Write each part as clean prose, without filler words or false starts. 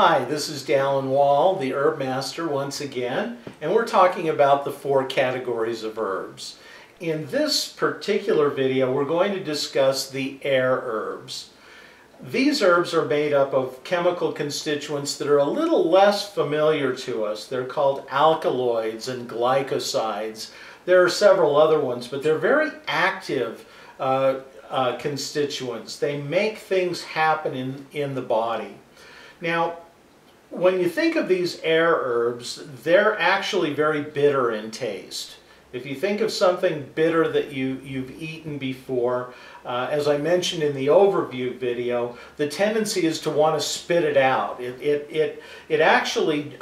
Hi, this is Dallin Wall, the Herb Master once again, and we're talking about the 4 categories of herbs. In this particular video, we're going to discuss the air herbs. These herbs are made up of chemical constituents that are a little less familiar to us. They're called alkaloids and glycosides. There are several other ones, but they're very active constituents. They make things happen in the body. Now, when you think of these air herbs, they're actually very bitter in taste. If you think of something bitter that you've eaten before, as I mentioned in the overview video, the tendency is to want to spit it out. It actually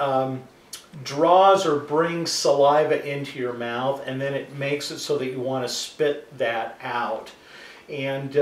draws or brings saliva into your mouth, and then it makes it so that you want to spit that out. And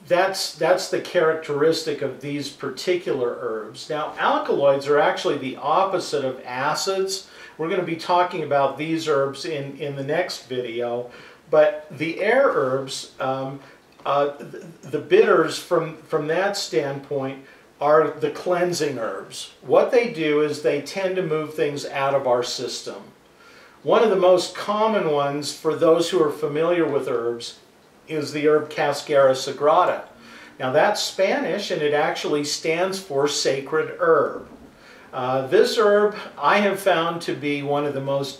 that's the characteristic of these particular herbs. Now, alkaloids are actually the opposite of acids. We're going to be talking about these herbs in the next video. But the air herbs, the bitters from that standpoint, are the cleansing herbs. What they do is they tend to move things out of our system. One of the most common ones for those who are familiar with herbs is the herb Cascara sagrada. Now that's Spanish, and it actually stands for sacred herb. This herb I have found to be one of the most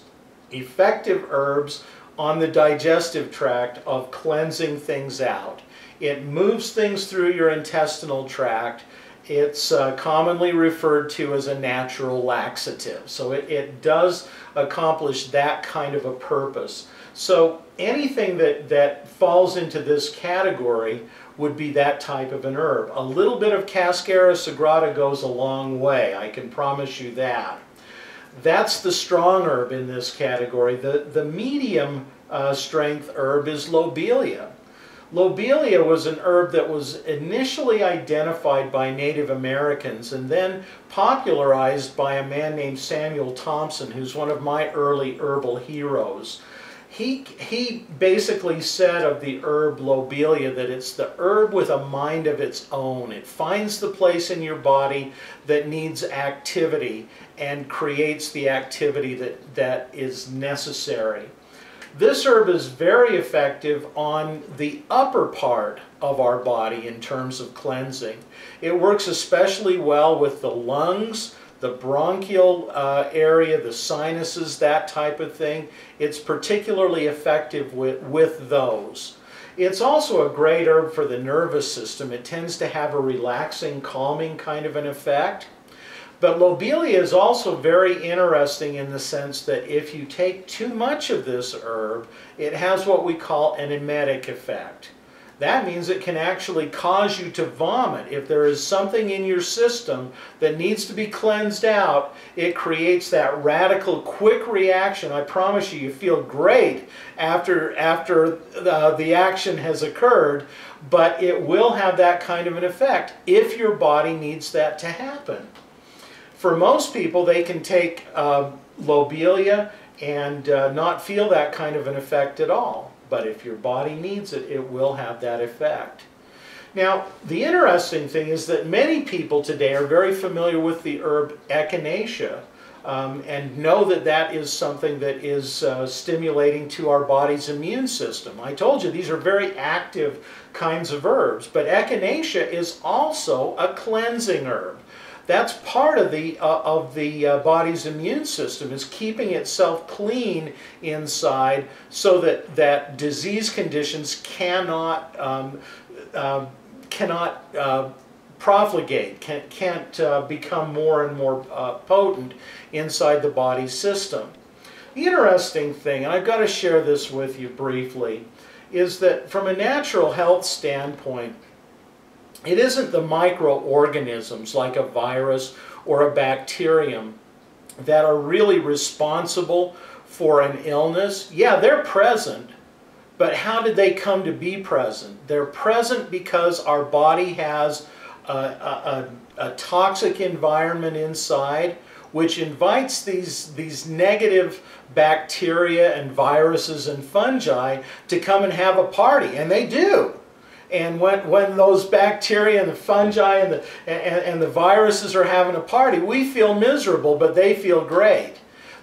effective herbs on the digestive tract of cleansing things out. It moves things through your intestinal tract. It's commonly referred to as a natural laxative. So it does accomplish that kind of a purpose. So anything that falls into this category would be that type of an herb. A little bit of Cascara sagrada goes a long way, I can promise you that. That's the strong herb in this category. The medium strength herb is lobelia. Lobelia was an herb that was initially identified by Native Americans and then popularized by a man named Samuel Thompson, who's one of my early herbal heroes. He basically said of the herb lobelia that it's the herb with a mind of its own. It finds the place in your body that needs activity and creates the activity that is necessary. This herb is very effective on the upper part of our body in terms of cleansing. It works especially well with the lungs, the bronchial area, the sinuses, that type of thing. It's particularly effective with those. It's also a great herb for the nervous system. It tends to have a relaxing, calming kind of an effect. But lobelia is also very interesting in the sense that if you take too much of this herb, it has what we call an emetic effect. That means it can actually cause you to vomit. If there is something in your system that needs to be cleansed out, it creates that radical, quick reaction. I promise you, you feel great after the action has occurred, but it will have that kind of an effect if your body needs that to happen. For most people, they can take lobelia and not feel that kind of an effect at all. But if your body needs it, it will have that effect. Now, the interesting thing is that many people today are very familiar with the herb echinacea and know that that is something that is stimulating to our body's immune system. I told you these are very active kinds of herbs, but echinacea is also a cleansing herb. That's part of the body's immune system, is keeping itself clean inside so that disease conditions cannot profligate, can't become more and more potent inside the body's system. The interesting thing, and I've got to share this with you briefly, is that from a natural health standpoint, it isn't the microorganisms like a virus or a bacterium that are really responsible for an illness. Yeah, they're present, but how did they come to be present? They're present because our body has a toxic environment inside which invites these negative bacteria and viruses and fungi to come and have a party, and they do. And when those bacteria and the fungi and the viruses are having a party, we feel miserable, but they feel great.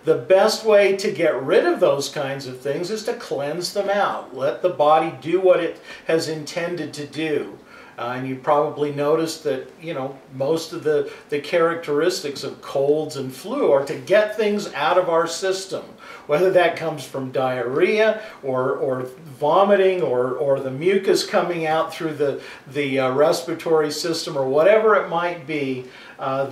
The best way to get rid of those kinds of things is to cleanse them out. Let the body do what it has intended to do. And you probably noticed that, you know, most of the characteristics of colds and flu are to get things out of our system. Whether that comes from diarrhea or vomiting or the mucus coming out through the respiratory system or whatever it might be,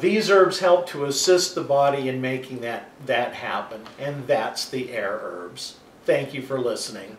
these herbs help to assist the body in making that happen. And that's the air herbs. Thank you for listening.